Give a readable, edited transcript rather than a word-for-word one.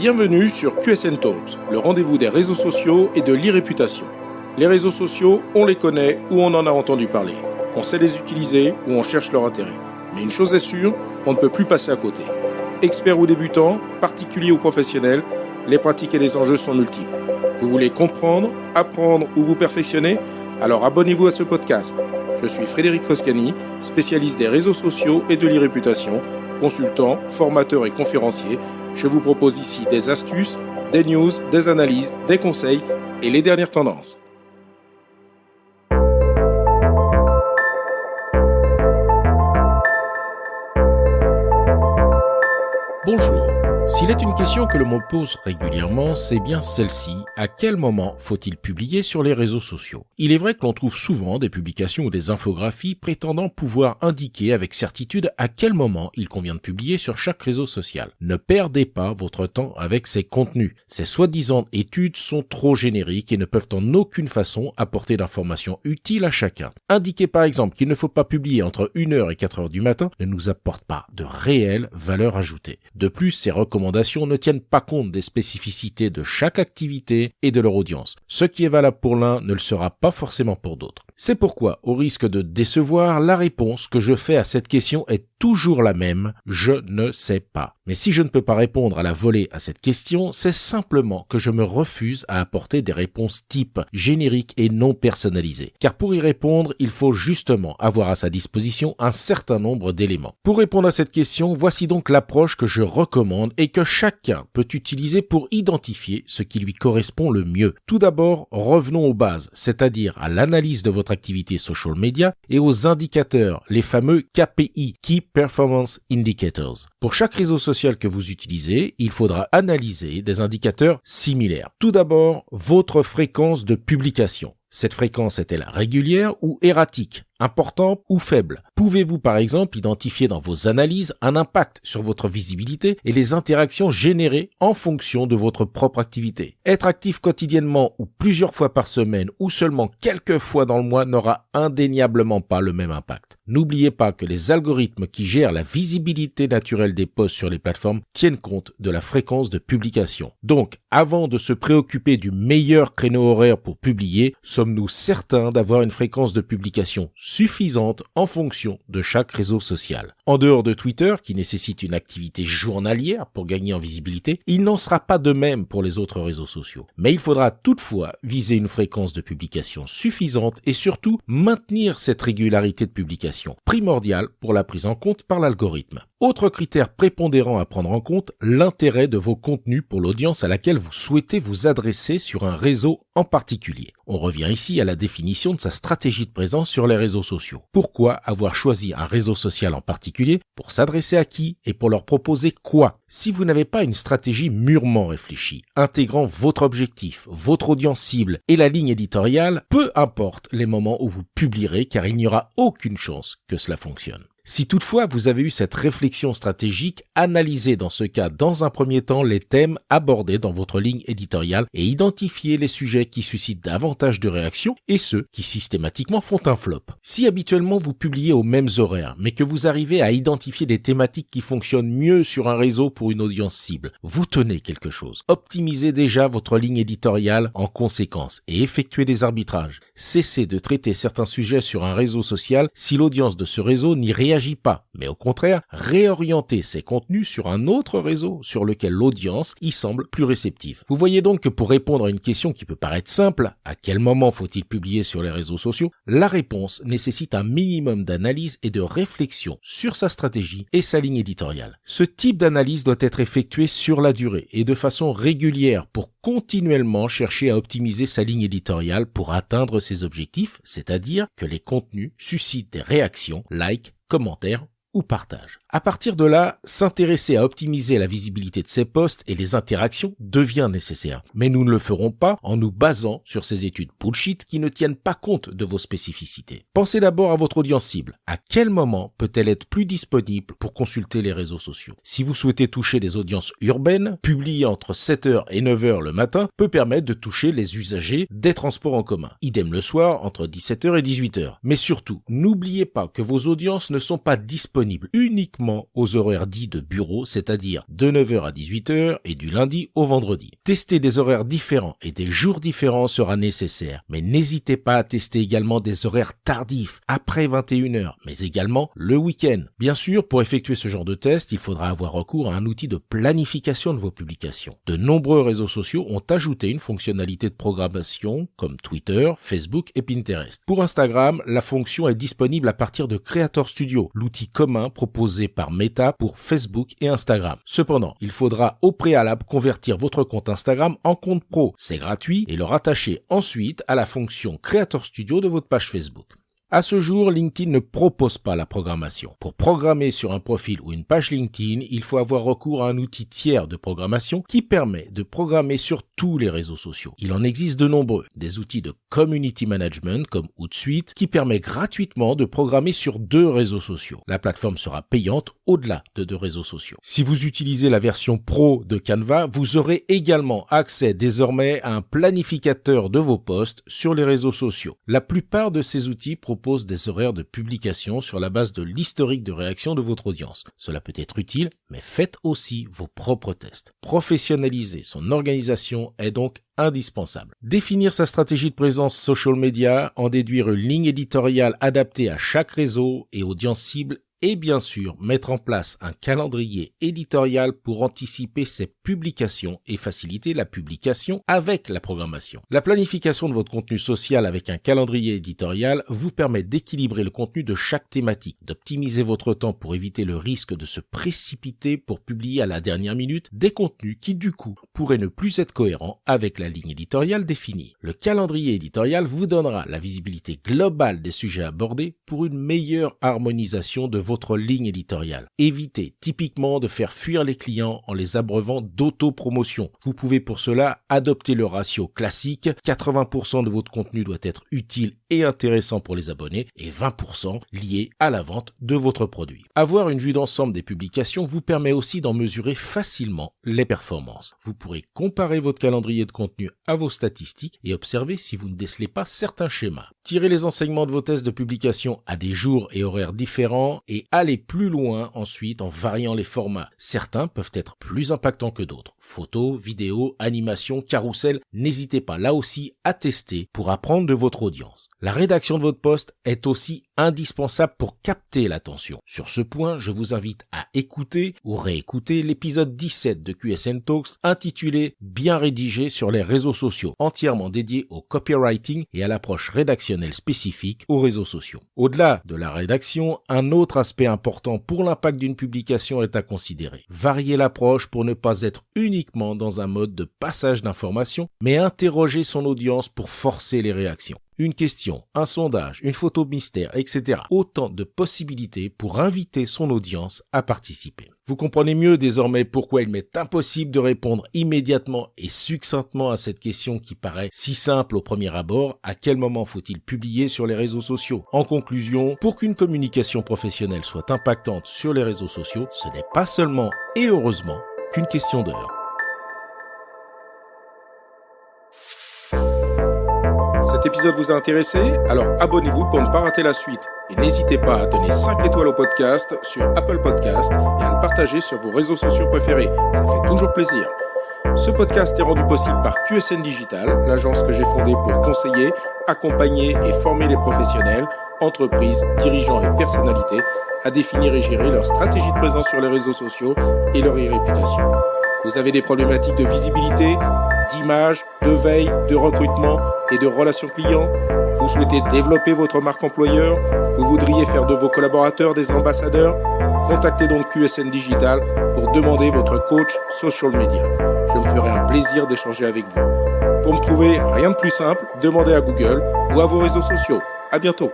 Bienvenue sur QSN Talks, le rendez-vous des réseaux sociaux et de l'e-réputation. Les réseaux sociaux, on les connaît ou on en a entendu parler. On sait les utiliser ou on cherche leur intérêt. Mais une chose est sûre, on ne peut plus passer à côté. Experts ou débutants, particuliers ou professionnels, les pratiques et les enjeux sont multiples. Vous voulez comprendre, apprendre ou vous perfectionner ? Alors abonnez-vous à ce podcast. Je suis Frédéric Foscani, spécialiste des réseaux sociaux et de l'e-réputation, consultant, formateur et conférencier. Je vous propose ici des astuces, des news, des analyses, des conseils et les dernières tendances. Bonjour. S'il est une question que l'on me pose régulièrement, c'est bien celle-ci. À quel moment faut-il publier sur les réseaux sociaux ? Il est vrai que l'on trouve souvent des publications ou des infographies prétendant pouvoir indiquer avec certitude à quel moment il convient de publier sur chaque réseau social. Ne perdez pas votre temps avec ces contenus. Ces soi-disant études sont trop génériques et ne peuvent en aucune façon apporter d'informations utiles à chacun. Indiquer par exemple qu'il ne faut pas publier entre 1h et 4h du matin ne nous apporte pas de réelle valeur ajoutée. De plus, ces recommandations ne tiennent pas compte des spécificités de chaque activité et de leur audience. Ce qui est valable pour l'un ne le sera pas forcément pour d'autres. C'est pourquoi, au risque de décevoir, la réponse que je fais à cette question est toujours la même, je ne sais pas. Mais si je ne peux pas répondre à la volée à cette question, c'est simplement que je me refuse à apporter des réponses type génériques et non personnalisées. Car pour y répondre, il faut justement avoir à sa disposition un certain nombre d'éléments. Pour répondre à cette question, voici donc l'approche que je recommande et que chacun peut utiliser pour identifier ce qui lui correspond le mieux. Tout d'abord, revenons aux bases, c'est-à-dire à l'analyse de votre activité social media et aux indicateurs, les fameux KPI, Key Performance Indicators. Pour chaque réseau social que vous utilisez, il faudra analyser des indicateurs similaires. Tout d'abord, votre fréquence de publication. Cette fréquence est-elle régulière ou erratique ? Important ou faible? Pouvez-vous par exemple identifier dans vos analyses un impact sur votre visibilité et les interactions générées en fonction de votre propre activité? Être actif quotidiennement ou plusieurs fois par semaine ou seulement quelques fois dans le mois n'aura indéniablement pas le même impact. N'oubliez pas que les algorithmes qui gèrent la visibilité naturelle des posts sur les plateformes tiennent compte de la fréquence de publication. Donc, avant de se préoccuper du meilleur créneau horaire pour publier, sommes-nous certains d'avoir une fréquence de publication suffisante en fonction de chaque réseau social. En dehors de Twitter, qui nécessite une activité journalière pour gagner en visibilité, il n'en sera pas de même pour les autres réseaux sociaux. Mais il faudra toutefois viser une fréquence de publication suffisante et surtout maintenir cette régularité de publication, primordiale pour la prise en compte par l'algorithme. Autre critère prépondérant à prendre en compte, l'intérêt de vos contenus pour l'audience à laquelle vous souhaitez vous adresser sur un réseau en particulier. On revient ici à la définition de sa stratégie de présence sur les réseaux sociaux. Pourquoi avoir choisi un réseau social en particulier? Pour s'adresser à qui et pour leur proposer quoi? Si vous n'avez pas une stratégie mûrement réfléchie, intégrant votre objectif, votre audience cible et la ligne éditoriale, peu importe les moments où vous publierez car il n'y aura aucune chance que cela fonctionne. Si toutefois vous avez eu cette réflexion stratégique, analysez dans ce cas dans un premier temps les thèmes abordés dans votre ligne éditoriale et identifiez les sujets qui suscitent davantage de réactions et ceux qui systématiquement font un flop. Si habituellement vous publiez aux mêmes horaires, mais que vous arrivez à identifier des thématiques qui fonctionnent mieux sur un réseau pour une audience cible, vous tenez quelque chose. Optimisez déjà votre ligne éditoriale en conséquence et effectuez des arbitrages. Cessez de traiter certains sujets sur un réseau social si l'audience de ce réseau n'y réagit pas, mais au contraire, réorienter ces contenus sur un autre réseau sur lequel l'audience y semble plus réceptive. Vous voyez donc que pour répondre à une question qui peut paraître simple, à quel moment faut-il publier sur les réseaux sociaux, la réponse nécessite un minimum d'analyse et de réflexion sur sa stratégie et sa ligne éditoriale. Ce type d'analyse doit être effectué sur la durée et de façon régulière pour continuellement chercher à optimiser sa ligne éditoriale pour atteindre ses objectifs, c'est-à-dire que les contenus suscitent des réactions, likes, commentaires ou partage. À partir de là, s'intéresser à optimiser la visibilité de ces posts et les interactions devient nécessaire. Mais nous ne le ferons pas en nous basant sur ces études bullshit qui ne tiennent pas compte de vos spécificités. Pensez d'abord à votre audience cible. À quel moment peut-elle être plus disponible pour consulter les réseaux sociaux? Si vous souhaitez toucher des audiences urbaines, publier entre 7h et 9h le matin peut permettre de toucher les usagers des transports en commun. Idem le soir entre 17h et 18h. Mais surtout, n'oubliez pas que vos audiences ne sont pas disponibles disponible uniquement aux horaires dits de bureau, c'est-à-dire de 9h à 18h et du lundi au vendredi. Tester des horaires différents et des jours différents sera nécessaire, mais n'hésitez pas à tester également des horaires tardifs, après 21h, mais également le week-end. Bien sûr, pour effectuer ce genre de test, il faudra avoir recours à un outil de planification de vos publications. De nombreux réseaux sociaux ont ajouté une fonctionnalité de programmation comme Twitter, Facebook et Pinterest. Pour Instagram, la fonction est disponible à partir de Creator Studio, l'outil commun proposé par Meta pour Facebook et Instagram. Cependant, il faudra au préalable convertir votre compte Instagram en compte pro. C'est gratuit et le rattacher ensuite à la fonction Creator Studio de votre page Facebook. À ce jour, LinkedIn ne propose pas la programmation. Pour programmer sur un profil ou une page LinkedIn, il faut avoir recours à un outil tiers de programmation qui permet de programmer sur tous les réseaux sociaux. Il en existe de nombreux. Des outils de community management comme Hootsuite qui permet gratuitement de programmer sur 2 réseaux sociaux. La plateforme sera payante au-delà de 2 réseaux sociaux. Si vous utilisez la version pro de Canva, vous aurez également accès désormais à un planificateur de vos posts sur les réseaux sociaux. La plupart de ces outils proposent des horaires de publication sur la base de l'historique de réaction de votre audience. Cela peut être utile, mais faites aussi vos propres tests. Professionnaliser son organisation est donc indispensable. Définir sa stratégie de présence social media, en déduire une ligne éditoriale adaptée à chaque réseau et audience cible, et bien sûr, mettre en place un calendrier éditorial pour anticiper ses publications et faciliter la publication avec la programmation. La planification de votre contenu social avec un calendrier éditorial vous permet d'équilibrer le contenu de chaque thématique, d'optimiser votre temps pour éviter le risque de se précipiter pour publier à la dernière minute des contenus qui, du coup, pourraient ne plus être cohérents avec la ligne éditoriale définie. Le calendrier éditorial vous donnera la visibilité globale des sujets abordés pour une meilleure harmonisation de votre ligne éditoriale. Évitez typiquement de faire fuir les clients en les abreuvant d'autopromotion. Vous pouvez pour cela adopter le ratio classique, 80% de votre contenu doit être utile et intéressant pour les abonnés et 20% lié à la vente de votre produit. Avoir une vue d'ensemble des publications vous permet aussi d'en mesurer facilement les performances. Vous pourrez comparer votre calendrier de contenu à vos statistiques et observer si vous ne décelez pas certains schémas. Tirez les enseignements de vos tests de publication à des jours et horaires différents et allez plus loin ensuite en variant les formats. Certains peuvent être plus impactants que d'autres. Photos, vidéos, animations, carrousel, n'hésitez pas là aussi à tester pour apprendre de votre audience. La rédaction de votre post est aussi indispensable pour capter l'attention. Sur ce point, je vous invite à écouter ou réécouter l'épisode 17 de QSN Talks intitulé « Bien rédigé sur les réseaux sociaux », entièrement dédié au copywriting et à l'approche rédactionnelle spécifique aux réseaux sociaux. Au-delà de la rédaction, un autre aspect important pour l'impact d'une publication est à considérer. Varier l'approche pour ne pas être uniquement dans un mode de passage d'informations, mais interroger son audience pour forcer les réactions. Une question, un sondage, une photo mystère, etc. Autant de possibilités pour inviter son audience à participer. Vous comprenez mieux désormais pourquoi il m'est impossible de répondre immédiatement et succinctement à cette question qui paraît si simple au premier abord. À quel moment faut-il publier sur les réseaux sociaux? En conclusion, pour qu'une communication professionnelle soit impactante sur les réseaux sociaux, ce n'est pas seulement et heureusement qu'une question d'heure. Cet épisode vous a intéressé? Alors abonnez-vous pour ne pas rater la suite. Et n'hésitez pas à donner 5 étoiles au podcast sur Apple Podcast et à le partager sur vos réseaux sociaux préférés. Ça fait toujours plaisir. Ce podcast est rendu possible par QSN Digital, l'agence que j'ai fondée pour conseiller, accompagner et former les professionnels, entreprises, dirigeants et personnalités à définir et gérer leur stratégie de présence sur les réseaux sociaux et leur e-réputation. Vous avez des problématiques de visibilité, d'image, de veille, de recrutement et de relations clients? Vous souhaitez développer votre marque employeur? Vous voudriez faire de vos collaborateurs des ambassadeurs? Contactez donc QSN Digital pour demander votre coach social media. Je me ferai un plaisir d'échanger avec vous. Pour me trouver, rien de plus simple, demandez à Google ou à vos réseaux sociaux. À bientôt.